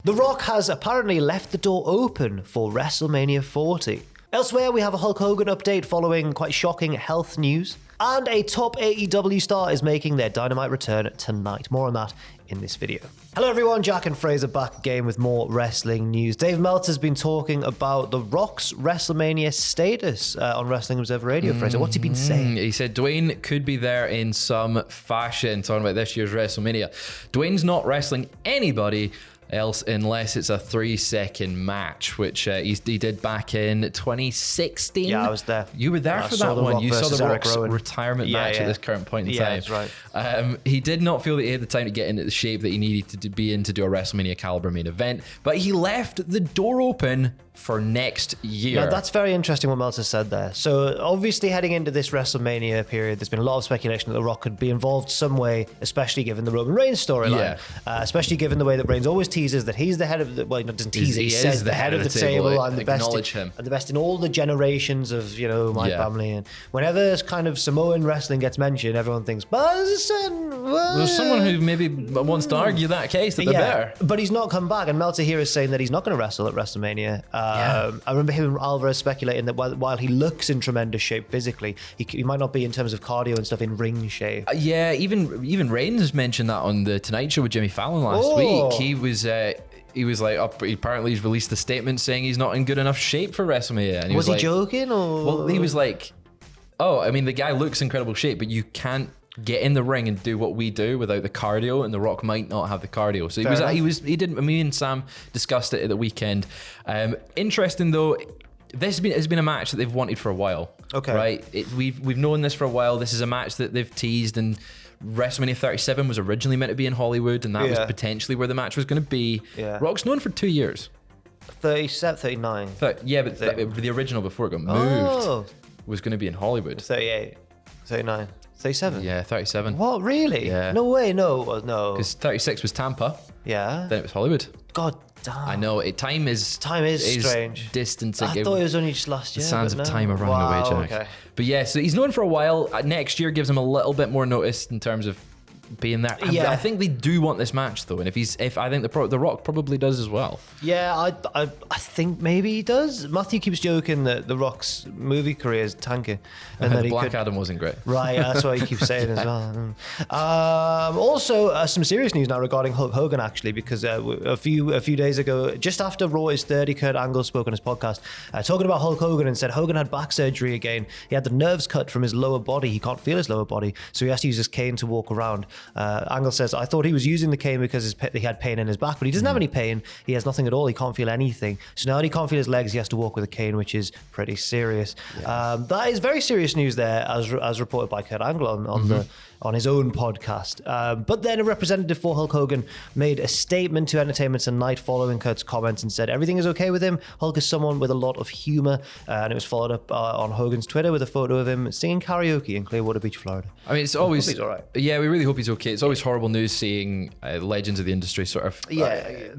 The Rock has apparently left the door open for WrestleMania 40. Elsewhere, we have a Hulk Hogan update following quite shocking health news. And a top AEW star is making their Dynamite return tonight. More on that in this video. Hello everyone, Jack and Fraser back again with more wrestling news. Dave Meltzer's been talking about The Rock's WrestleMania status on Wrestling Observer Radio. Fraser, what's he been saying? He said Dwayne could be there in some fashion, talking about this year's WrestleMania. Dwayne's not wrestling anybody else unless it's a 3-second match, which he did back in 2016. Yeah, I was there. You were there for that one. You saw the Rock's retirement match at this current point in time. That's right. He did not feel that he had the time to get into the shape that he needed to be in to do a WrestleMania caliber main event, but he left the door open for next year. Now, that's very interesting what Meltzer said there. So obviously heading into this WrestleMania period, there's been a lot of speculation that The Rock could be involved some way, especially given the Roman Reigns storyline. Especially given the way that Reigns always teases that he's the head of the, well, he doesn't tease it, he says the head of the table. I'm the best and the best in all the generations of, you know, my family. And whenever kind of Samoan wrestling gets mentioned, everyone thinks, but there's someone who maybe wants to argue that case that they're better. But he's not come back, and Meltzer here is saying that he's not going to wrestle at WrestleMania. I remember him and Alvarez speculating that while he looks in tremendous shape physically, he might not be in terms of cardio and stuff in ring shape. Even Reigns mentioned that on the Tonight Show with Jimmy Fallon last week. He was like, apparently he's released a statement saying he's not in good enough shape for WrestleMania. And was he joking? Or? Well, he was like, oh, I mean, the guy looks incredible shape, but you can't get in the ring and do what we do without the cardio, and The Rock might not have the cardio. So he didn't. Me and Sam discussed it at the weekend. Interesting though, this has been a match that they've wanted for a while. Okay, right? We've known this for a while. This is a match that they've teased, and WrestleMania 37 was originally meant to be in Hollywood, and that was potentially where the match was going to be. Rock's known for 2 years. 37, 39. But the original before it got moved was going to be in Hollywood. 38, 39. 37? Yeah, 37. What, really? Yeah. No way, no. Because 36 was Tampa. Yeah. Then it was Hollywood. God damn. I know. Time is strange. Distancing. I thought it was only just last year. The sands of time are running away, Jack. Okay. But yeah, so he's known for a while. Next year gives him a little bit more notice in terms of being there. I think they do want this match though, and if I think the Rock probably does as well. Yeah, I think maybe he does. Matthew keeps joking that the Rock's movie career is tanking, and that Black Adam wasn't great. Right, that's what he keeps saying as well. Also, some serious news now regarding Hulk Hogan actually, because a few days ago, just after Raw is 30, Kurt Angle spoke on his podcast talking about Hulk Hogan and said Hogan had back surgery again. He had the nerves cut from his lower body. He can't feel his lower body, so he has to use his cane to walk around. Angle says, I thought he was using the cane because he had pain in his back, but he doesn't have any pain. He has nothing at all. He can't feel anything. So now that he can't feel his legs, he has to walk with a cane, which is pretty serious. Yes. That is very serious news there, as reported by Kurt Angle on his own podcast. But then a representative for Hulk Hogan made a statement to Entertainment Tonight following Kurt's comments and said everything is okay with him. Hulk is someone with a lot of humor, and it was followed up on Hogan's Twitter with a photo of him singing karaoke in Clearwater Beach, Florida. I mean, it's always he's all right. Yeah, we really hope he's okay. It's always horrible news seeing legends of the industry sort of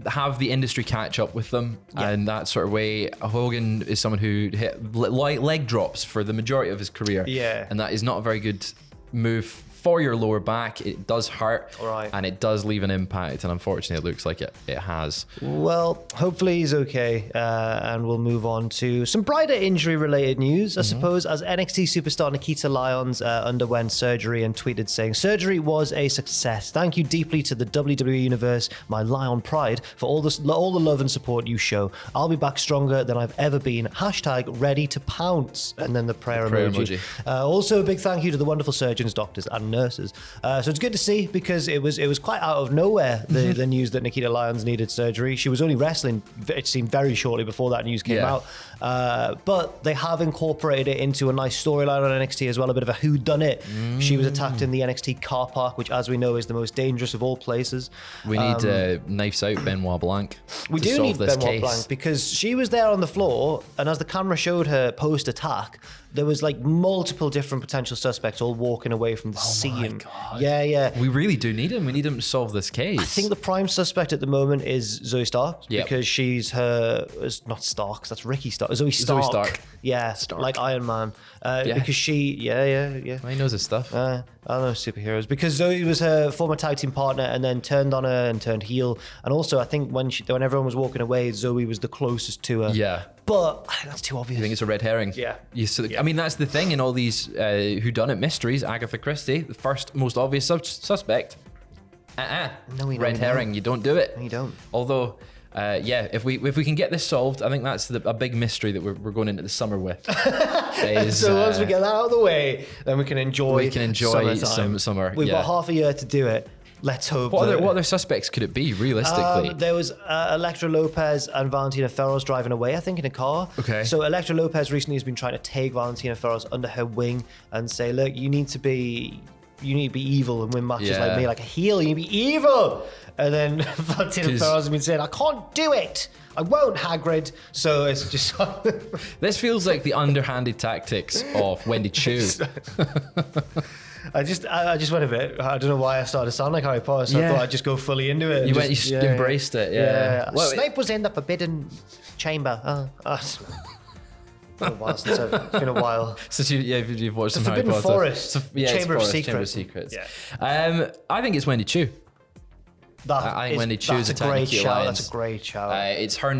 have the industry catch up with them, and that sort of way. Hogan is someone who hit leg drops for the majority of his career, and that is not a very good move for your lower back. It does hurt, and it does leave an impact, and unfortunately it looks like it has. Well, hopefully he's okay, and we'll move on to some brighter injury related news, I suppose, as NXT superstar Nikkita Lyons underwent surgery and tweeted saying, surgery was a success. Thank you deeply to the WWE Universe, my Lion pride, for all the love and support you show. I'll be back stronger than I've ever been. # ready to pounce. And then the prayer emoji. Also a big thank you to the wonderful surgeons, doctors, and nurses. So it's good to see, because it was quite out of nowhere, the news that Nikkita Lyons needed surgery. She was only wrestling, it seemed, very shortly before that news came out. But they have incorporated it into a nice storyline on NXT as well, a bit of a whodunit. She was attacked in the NXT car park, which, as we know, is the most dangerous of all places. We need Knives Out Benoit Blanc. We do need Benoit Blanc, because she was there on the floor, and as the camera showed her post-attack, there was like multiple different potential suspects all walking away from the scene. Yeah. We really do need him. We need him to solve this case. I think the prime suspect at the moment is Zoe Stark Yep. because she's it's not Starks, that's Ricky Stark. Zoe Stark. Yeah, like Iron Man. Because she, He knows his stuff. I don't know superheroes because Zoe was her former tag team partner and then turned on her and turned heel. And also, I think when everyone was walking away, Zoe was the closest to her. Yeah. But I think that's too obvious. I think it's a red herring. Yeah. I mean, that's the thing in all these whodunit mysteries. Agatha Christie, the first most obvious suspect. No, we red herring. You don't do it. No, you don't. Although, if we can get this solved, I think that's a big mystery that we're going into the summer with. So once we get that out of the way, then we can enjoy. Some summer. We've got half a year to do it. Let's hope. What other suspects could it be realistically? There was Elektra Lopez and Valentina Feroz driving away, I think, in a car. Okay. So Elektra Lopez recently has been trying to take Valentina Feroz under her wing and say, look, you need to be evil and win matches like me, like a heel. You need to be evil. And then Valentina Feroz has been saying, I can't do it. I won't, Hagrid. So it's just... This feels like the underhanded tactics of Wendy Chu. I just went a bit. I don't know why I started to sound like Harry Potter, so I thought I'd just go fully into it. You embraced it, yeah. Well, Snape was in the Forbidden Chamber. It's been a while since it's been a while. Since you've watched some Harry Forbidden Potter. Forest, Chamber of Secrets. Chamber of Secrets. Yeah. I think it's Wendy Chu. I think Wendy Chu's a great shout. That's a great shout. It's her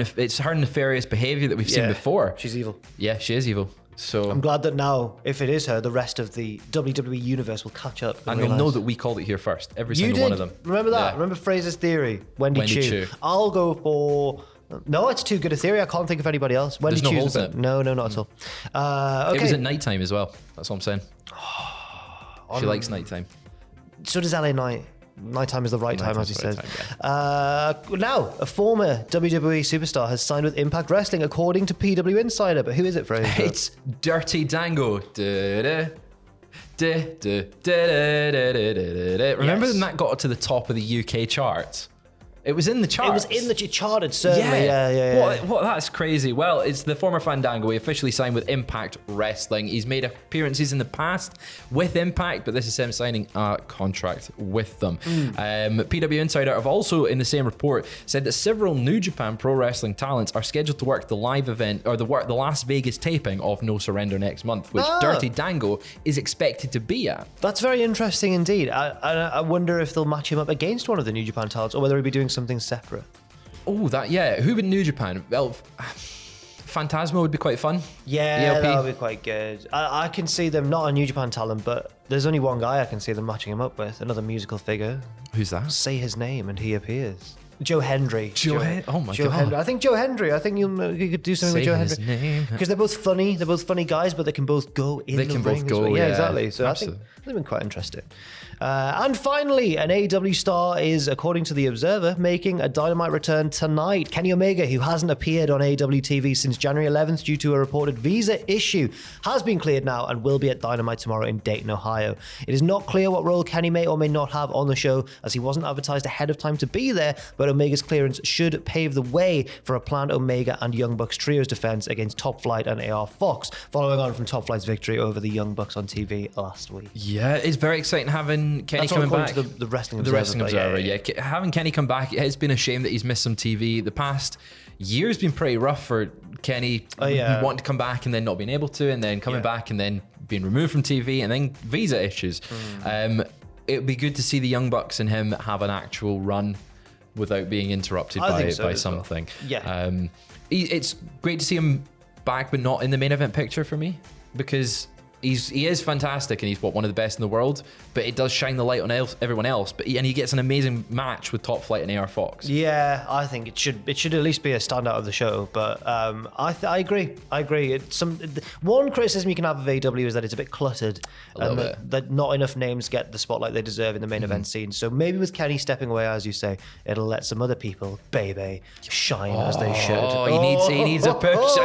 nefarious behaviour that we've seen before. She's evil. Yeah, she is evil. So I'm glad that now, if it is her, the rest of the WWE universe will catch up. And they'll know that we called it here first. Every single one of them. Remember that? Yeah. Remember Fraser's theory? Wendy Chu. I'll go for... No, it's too good a theory. I can't think of anybody else. Wendy There's no holes in it. No, not at all. Okay. It was at nighttime as well. That's what I'm saying. She likes nighttime. So does LA Knight. Nighttime is the right time, as he says. Yeah. Now, a former WWE superstar has signed with Impact Wrestling, according to PW Insider. But who is it, Fraser? It's Dirty Dango. Remember when that got to the top of the UK charts? It was in the charts. It was in the charted, certainly. Yeah. What? That's crazy. Well, it's the former Fandango. He officially signed with Impact Wrestling. He's made appearances in the past with Impact, but this is him signing a contract with them. PW Insider have also, in the same report, said that several New Japan Pro Wrestling talents are scheduled to work the live event or the Las Vegas taping of No Surrender next month, which Dirty Dango is expected to be at. That's very interesting indeed. I wonder if they'll match him up against one of the New Japan talents or whether he'll be doing something separate. Oh, who would New Japan? Well, Phantasma would be quite fun. Yeah, that would be quite good. I can see them, not a New Japan talent, but there's only one guy I can see them matching him up with, another musical figure. Who's that? Say his name and he appears. Joe Hendry. Oh my God. Hendry. I think Joe Hendry. I think you could do something with Joe Hendry. Because they're both funny. They're both funny guys, but they can both go in the ring. They can both go, yeah, exactly. So absolutely. I think they've been quite interesting. And finally, an AEW star is, according to The Observer, making a Dynamite return tonight. Kenny Omega, who hasn't appeared on AEW TV since January 11th due to a reported visa issue, has been cleared now and will be at Dynamite tomorrow in Dayton, Ohio. It is not clear what role Kenny may or may not have on the show, as he wasn't advertised ahead of time to be there, but Omega's clearance should pave the way for a planned Omega and Young Bucks trios defense against Top Flight and AR Fox, following on from Top Flight's victory over the Young Bucks on TV last week. Yeah, it's very exciting having Kenny coming back. To the Wrestling Observer. The Wrestling Observer, yeah. Having Kenny come back, it's been a shame that he's missed some TV. The past year's been pretty rough for Kenny. Wanting to come back and then not being able to, and then coming back and then being removed from TV, and then visa issues. It'd be good to see the Young Bucks and him have an actual run without being interrupted by something. Well. Yeah. It's great to see him back, but not in the main event picture for me, because he is fantastic and he's one of the best in the world, but it does shine the light on everyone else. And he gets an amazing match with Top Flight and AR Fox. Yeah, I think it should at least be a standout of the show. But I agree. One criticism you can have of AEW is that it's a bit cluttered and that not enough names get the spotlight they deserve in the main event scene. So maybe with Kenny stepping away, as you say, it'll let some other people, shine as they should. He needs a push.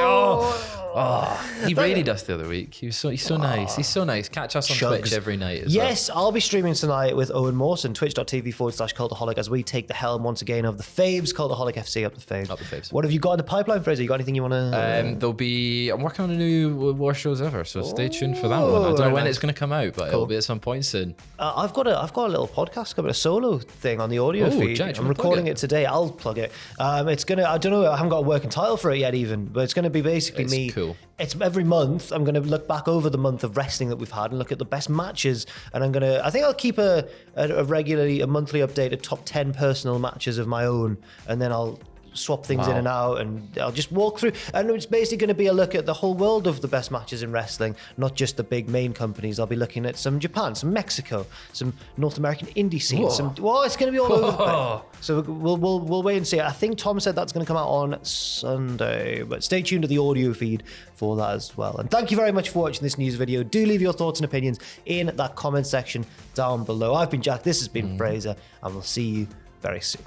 He raided us the other week. He's so nice. He's so nice. Catch us on Shugs. Twitch every night as Yes, I'll be streaming tonight with Owen Mawson, twitch.tv/Cultaholic, as we take the helm once again of the Faves, Cultaholic FC up the Faves. Up the Faves. What have you got in the pipeline, Fraser? You got anything you want to... I'm working on a new War Shows Ever, so stay tuned for that one. I don't know when nice. it's going to come out, but it'll be at some point soon. I've got a little podcast coming, a solo thing on the audio feed. Jack, I'm recording it today. I'll plug it. It's gonna. I don't know. I haven't got a working title for it yet, even. But it's gonna be basically me. Cool. It's every month. I'm gonna look back over the month of wrestling that we've had and look at the best matches. And I think I'll keep a monthly updated top 10 personal matches of my own, and then I'll swap things in and out, and I'll just walk through. And it's basically going to be a look at the whole world of the best matches in wrestling, not just the big main companies. I'll be looking at some Japan, some Mexico, some North American indie scenes. It's going to be all over the place. So we'll wait and see. I think Tom said that's going to come out on Sunday, but stay tuned to the audio feed for that as well. And thank you very much for watching this news video. Do leave your thoughts and opinions in that comment section down below. I've been Jack. This has been Fraser, and we'll see you very soon.